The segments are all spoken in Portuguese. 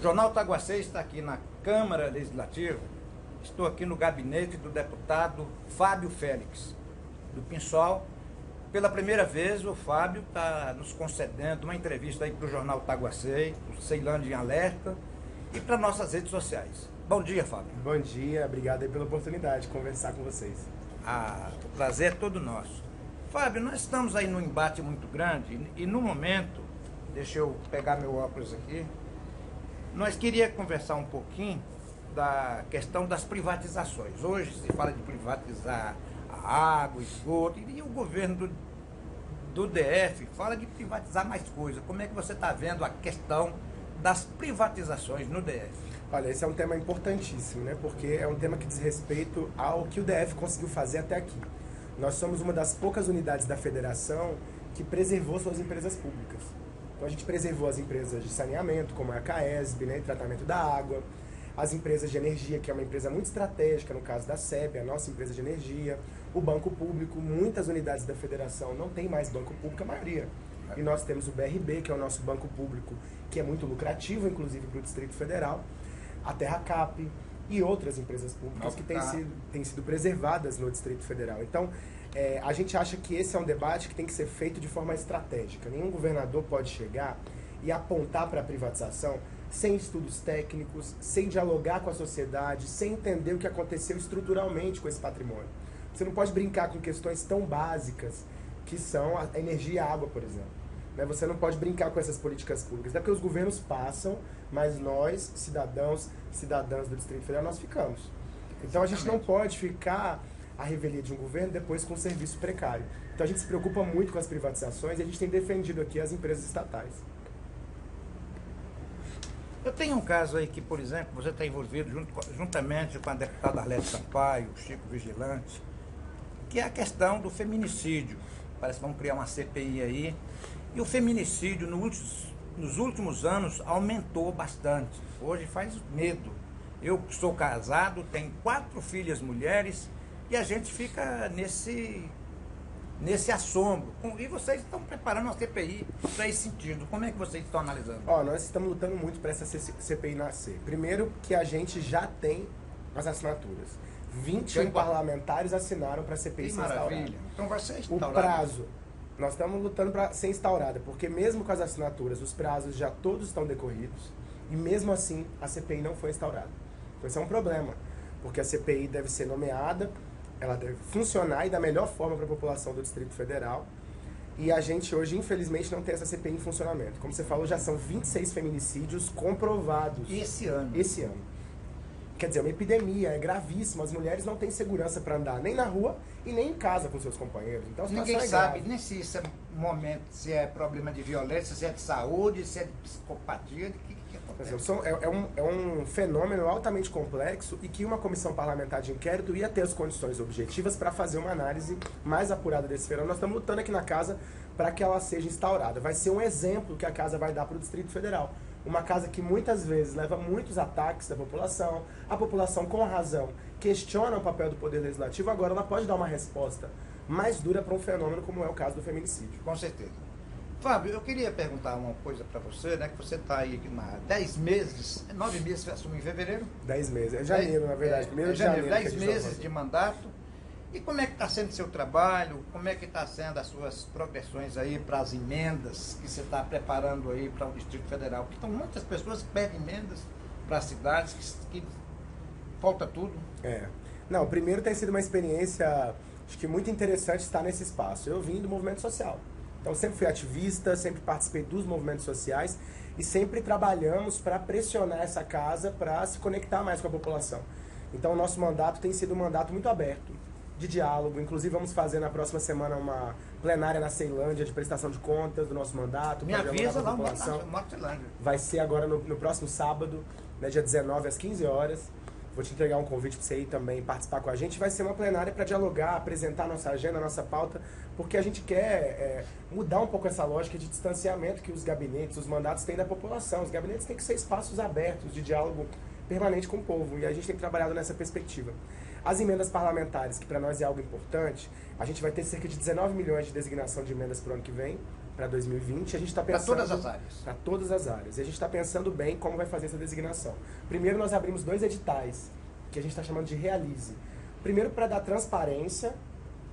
Jornal Taguacê está aqui na Câmara Legislativa. Estou aqui no gabinete do deputado Fábio Félix, do PSOL. Pela primeira vez, o Fábio está nos concedendo uma entrevista aí para o Jornal Taguacê, para o Ceilândia em Alerta e para nossas redes sociais. Bom dia, Fábio. Bom dia, obrigado aí pela oportunidade de conversar com vocês. O prazer é todo nosso. Fábio, nós estamos aí num embate muito grande e no momento, deixa eu pegar meu óculos aqui, nós queríamos conversar um pouquinho da questão das privatizações. Hoje se fala de privatizar a água, esgoto, e o governo do DF fala de privatizar mais coisas. Como é que você está vendo a questão das privatizações no DF? Olha, esse é um tema importantíssimo, né? Porque é um tema que diz respeito ao que o DF conseguiu fazer até aqui. Nós somos uma das poucas unidades da federação que preservou suas empresas públicas. Então a gente preservou as empresas de saneamento, como a CAESB, né, tratamento da água, as empresas de energia, que é uma empresa muito estratégica, no caso da SEB, a nossa empresa de energia, o banco público. Muitas unidades da federação não tem mais banco público, a maioria. E nós temos o BRB, que é o nosso banco público, que é muito lucrativo, inclusive para o Distrito Federal, a TerraCap e outras empresas públicas que têm sido preservadas no Distrito Federal. Então, a gente acha que esse é um debate que tem que ser feito de forma estratégica. Nenhum governador pode chegar e apontar para a privatização sem estudos técnicos, sem dialogar com a sociedade, sem entender o que aconteceu estruturalmente com esse patrimônio. Você não pode brincar com questões tão básicas que são a energia e a água, por exemplo. Você não pode brincar com essas políticas públicas. É porque os governos passam, mas nós, cidadãs do Distrito Federal, nós ficamos. Então a gente não pode ficar à revelia de um governo depois com um serviço precário. Então a gente se preocupa muito com as privatizações e a gente tem defendido aqui as empresas estatais. Eu tenho um caso aí que, por exemplo, você está envolvido juntamente com a deputada Arlete Sampaio, o Chico Vigilante, que é a questão do feminicídio. Parece que vamos criar uma CPI aí. E o feminicídio nos últimos anos aumentou bastante. Hoje faz medo. Eu sou casado, tenho 4 filhas mulheres e a gente fica nesse assombro. E vocês estão preparando uma CPI para esse sentido. Como é que vocês estão analisando? Nós estamos lutando muito para essa CPI nascer. Primeiro que a gente já tem as assinaturas. 21 parlamentares assinaram para a CPI ser instaurada. Maravilha. Então vai ser instaurada. O prazo, nós estamos lutando para ser instaurada, porque mesmo com as assinaturas, os prazos já todos estão decorridos e mesmo assim a CPI não foi instaurada. Então esse é um problema, porque a CPI deve ser nomeada, ela deve funcionar e da melhor forma para a população do Distrito Federal. E a gente hoje, infelizmente, não tem essa CPI em funcionamento. Como você falou, já são 26 feminicídios comprovados. Esse ano? Esse ano. Quer dizer, é uma epidemia, é gravíssimo. As mulheres não têm segurança para andar nem na rua e nem em casa com seus companheiros. Então, ninguém sabe nem se isso é momento, se é problema de violência, se é de saúde, se é de psicopatia, de que acontece. É um fenômeno altamente complexo e que uma comissão parlamentar de inquérito ia ter as condições objetivas para fazer uma análise mais apurada desse fenômeno. Nós estamos lutando aqui na casa para que ela seja instaurada. Vai ser um exemplo que a casa vai dar para o Distrito Federal. Uma casa que muitas vezes leva muitos ataques da população, a população com razão questiona o papel do Poder Legislativo, agora ela pode dar uma resposta mais dura para um fenômeno como é o caso do feminicídio. Com certeza. Fábio, eu queria perguntar uma coisa para você, né? Que você está aí há 10 meses, 9 meses, você assumiu em fevereiro? 10 meses, é janeiro, na verdade, 1º de janeiro. 10 meses de mandato. E como é que está sendo o seu trabalho? Como é que está sendo as suas progressões aí para as emendas que você está preparando aí para o Distrito Federal? Porque estão muitas pessoas que pedem emendas para as cidades, que falta tudo. Não, primeiro tem sido uma experiência, acho que muito interessante estar nesse espaço. Eu vim do movimento social. Então sempre fui ativista, sempre participei dos movimentos sociais e sempre trabalhamos para pressionar essa casa para se conectar mais com a população. Então o nosso mandato tem sido um mandato muito aberto, de diálogo. Inclusive vamos fazer na próxima semana uma plenária na Ceilândia de prestação de contas do nosso mandato. Me avisa lá, na Ceilândia. Vai ser agora no próximo sábado, né, dia 19 às 15 horas. Vou te entregar um convite para você ir também participar com a gente. Vai ser uma plenária para dialogar, apresentar nossa agenda, nossa pauta, porque a gente quer mudar um pouco essa lógica de distanciamento que os gabinetes, os mandatos têm da população. Os gabinetes têm que ser espaços abertos de diálogo permanente com o povo, e a gente tem trabalhado nessa perspectiva. As emendas parlamentares, que para nós é algo importante, a gente vai ter cerca de 19 milhões de designação de emendas para o ano que vem, para 2020. A gente está pensando... Para todas as áreas. Para todas as áreas. E a gente está pensando bem como vai fazer essa designação. Primeiro, nós abrimos 2 editais, que a gente está chamando de Realize. Primeiro, para dar transparência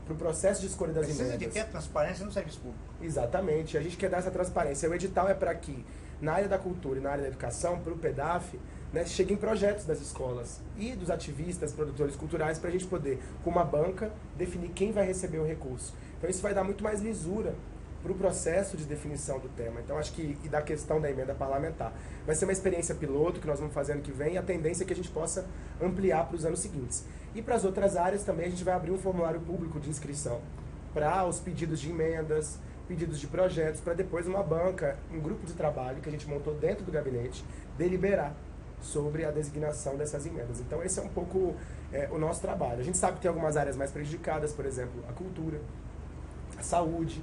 para o processo de escolha das emendas. Precisa de ter transparência no serviço público. Exatamente. A gente quer dar essa transparência. O edital é para que, na área da cultura e na área da educação, para o PEDAF, né, cheguem projetos das escolas e dos ativistas, produtores culturais, para a gente poder, com uma banca, definir quem vai receber o recurso. Então isso vai dar muito mais lisura para o processo de definição do tema. Então acho que, e da questão da emenda parlamentar. Vai ser uma experiência piloto que nós vamos fazer ano que vem, e a tendência é que a gente possa ampliar para os anos seguintes. E para as outras áreas também a gente vai abrir um formulário público de inscrição para os pedidos de emendas, pedidos de projetos, para depois uma banca, um grupo de trabalho que a gente montou dentro do gabinete, deliberar sobre a designação dessas emendas. Então esse é um pouco o nosso trabalho. A gente sabe que tem algumas áreas mais prejudicadas, por exemplo, a cultura, a saúde,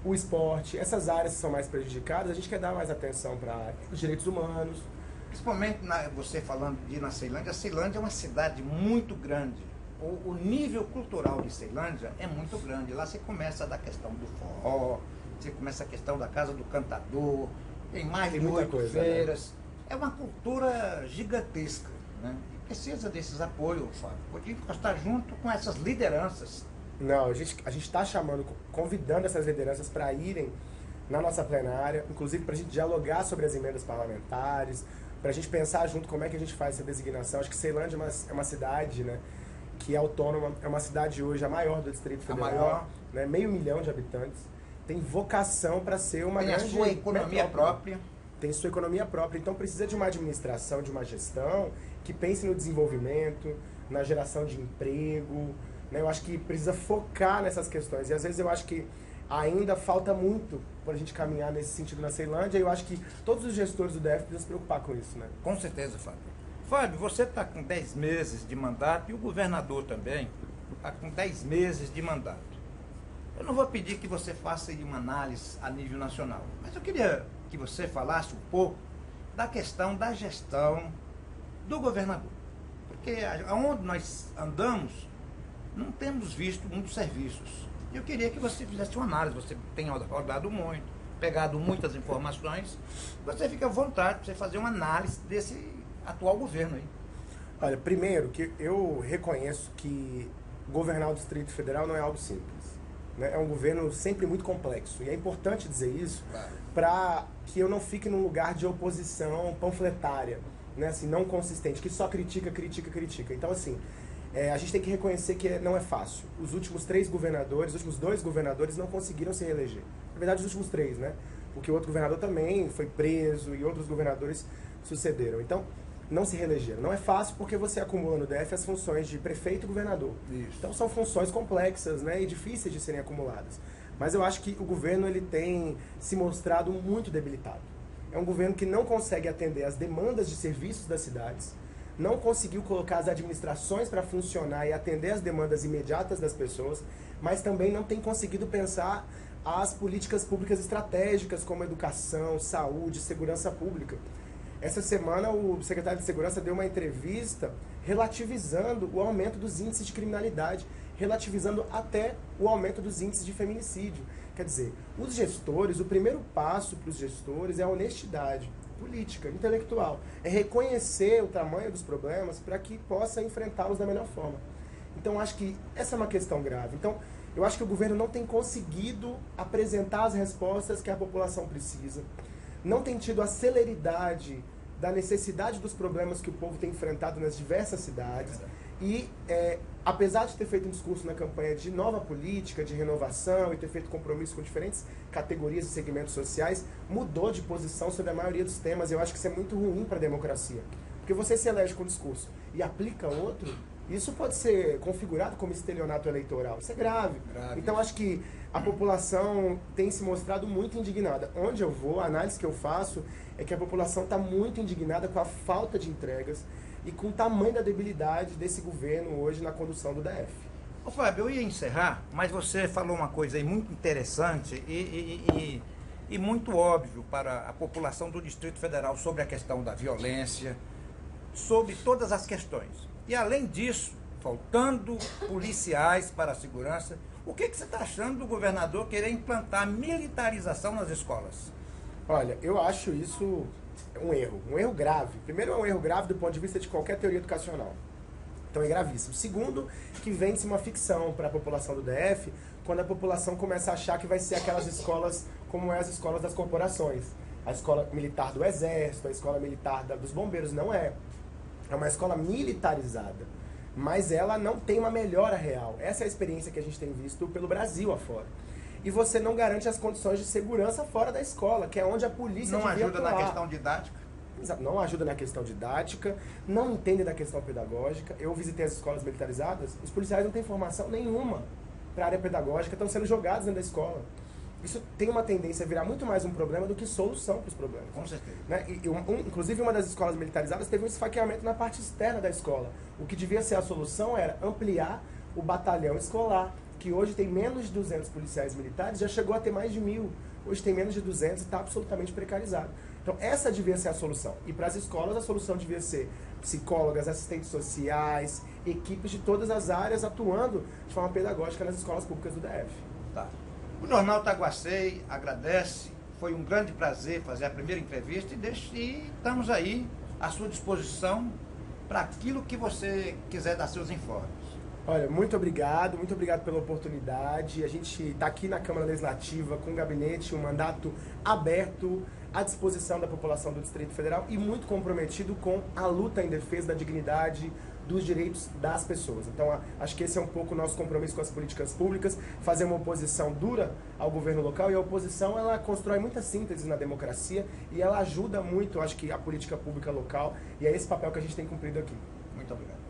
o esporte. Essas áreas que são mais prejudicadas, a gente quer dar mais atenção para os direitos humanos. Principalmente você falando de ir na Ceilândia, a Ceilândia é uma cidade muito grande. O nível cultural de Ceilândia é muito grande. Lá você começa da questão do forró, você começa a questão da Casa do Cantador, tem mais de 8 feiras. Né? É uma cultura gigantesca, né? E precisa desses apoios, Fábio. Podia estar junto com essas lideranças. Não, a gente está chamando, convidando essas lideranças para irem na nossa plenária, inclusive para a gente dialogar sobre as emendas parlamentares, para a gente pensar junto como é que a gente faz essa designação. Acho que Ceilândia é uma cidade, né, que é autônoma, é uma cidade hoje a maior do Distrito Federal, a maior, né, 500 mil de habitantes, tem vocação para ser uma grande... Tem a sua economia própria. Tem sua economia própria, então precisa de uma administração, de uma gestão que pense no desenvolvimento, na geração de emprego, né? Eu acho que precisa focar nessas questões, e às vezes eu acho que ainda falta muito para a gente caminhar nesse sentido na Ceilândia, e eu acho que todos os gestores do DF precisam se preocupar com isso, né? Com certeza, Fábio. Fábio, você está com 10 meses de mandato, e o governador também está com 10 meses de mandato. Eu não vou pedir que você faça uma análise a nível nacional, mas eu queria que você falasse um pouco da questão da gestão do governador. Porque aonde nós andamos, não temos visto muitos serviços. Eu queria que você fizesse uma análise. Você tem rodado muito, pegado muitas informações. Você fica à vontade para você fazer uma análise desse atual governo aí. Olha, primeiro que eu reconheço que governar o Distrito Federal não é algo simples. É um governo sempre muito complexo. E é importante dizer isso, claro, para que eu não fique num lugar de oposição panfletária, né? Assim, não consistente, que só critica. Então, assim, a gente tem que reconhecer que não é fácil. Os últimos 2 governadores não conseguiram se reeleger. Na verdade, os últimos 3, né? Porque o outro governador também foi preso e outros governadores sucederam. Então, não se reelegeram. Não é fácil porque você acumula no DF as funções de prefeito e governador. Isso. Então são funções complexas, né, e difíceis de serem acumuladas. Mas eu acho que o governo ele tem se mostrado muito debilitado. É um governo que não consegue atender às demandas de serviços das cidades, não conseguiu colocar as administrações para funcionar e atender às demandas imediatas das pessoas, mas também não tem conseguido pensar as políticas públicas estratégicas como educação, saúde, segurança pública. Essa semana o secretário de Segurança deu uma entrevista relativizando o aumento dos índices de criminalidade, relativizando até o aumento dos índices de feminicídio. Quer dizer, os gestores, o primeiro passo para os gestores é a honestidade política, intelectual. É reconhecer o tamanho dos problemas para que possa enfrentá-los da melhor forma. Então, acho que essa é uma questão grave. Então, eu acho que o governo não tem conseguido apresentar as respostas que a população precisa. Não tem tido a celeridade da necessidade dos problemas que o povo tem enfrentado nas diversas cidades. E, apesar de ter feito um discurso na campanha de nova política, de renovação, e ter feito compromisso com diferentes categorias e segmentos sociais, mudou de posição sobre a maioria dos temas. Eu acho que isso é muito ruim para a democracia. Porque você se elege com um discurso e aplica outro, isso pode ser configurado como estelionato eleitoral. Isso é grave. Então, acho que a população tem se mostrado muito indignada. Onde eu vou, a análise que eu faço é que a população está muito indignada com a falta de entregas e com o tamanho da debilidade desse governo hoje na condução do DF. Ô Fábio, eu ia encerrar, mas você falou uma coisa aí muito interessante e muito óbvio para a população do Distrito Federal sobre a questão da violência, sobre todas as questões. E além disso, faltando policiais para a segurança, O que você está achando do governador querer implantar militarização nas escolas? Olha, eu acho isso um erro grave. Primeiro, é um erro grave do ponto de vista de qualquer teoria educacional. Então é gravíssimo. Segundo, que vende-se uma ficção para a população do DF, quando a população começa a achar que vai ser aquelas escolas como as escolas das corporações. A escola militar do Exército, a escola militar dos bombeiros. Não é. É uma escola militarizada. Mas ela não tem uma melhora real. Essa é a experiência que a gente tem visto pelo Brasil afora. E você não garante as condições de segurança fora da escola, que é onde a polícia não devia ajuda atuar. na questão didática? Não ajuda na questão didática, não entende da questão pedagógica. Eu visitei as escolas militarizadas, os policiais não têm formação nenhuma para a área pedagógica, estão sendo jogados dentro da escola. Isso tem uma tendência a virar muito mais um problema do que solução para os problemas. Com certeza. Né? Inclusive, uma das escolas militarizadas teve um esfaqueamento na parte externa da escola. O que devia ser a solução era ampliar o batalhão escolar, que hoje tem menos de 200 policiais militares, já chegou a ter mais de 1.000. Hoje tem menos de 200 e está absolutamente precarizado. Então, essa devia ser a solução. E para as escolas, a solução devia ser psicólogas, assistentes sociais, equipes de todas as áreas atuando de forma pedagógica nas escolas públicas do DF. Tá. O Jornal Taguacei agradece. Foi um grande prazer fazer a primeira entrevista e estamos aí à sua disposição para aquilo que você quiser dar seus informes. Olha, muito obrigado pela oportunidade. A gente está aqui na Câmara Legislativa com o gabinete, um mandato aberto à disposição da população do Distrito Federal e muito comprometido com a luta em defesa da dignidade, dos direitos das pessoas. Então, acho que esse é um pouco o nosso compromisso com as políticas públicas, fazer uma oposição dura ao governo local, e a oposição, ela constrói muita síntese na democracia e ela ajuda muito, acho que, a política pública local, e é esse papel que a gente tem cumprido aqui. Muito obrigado.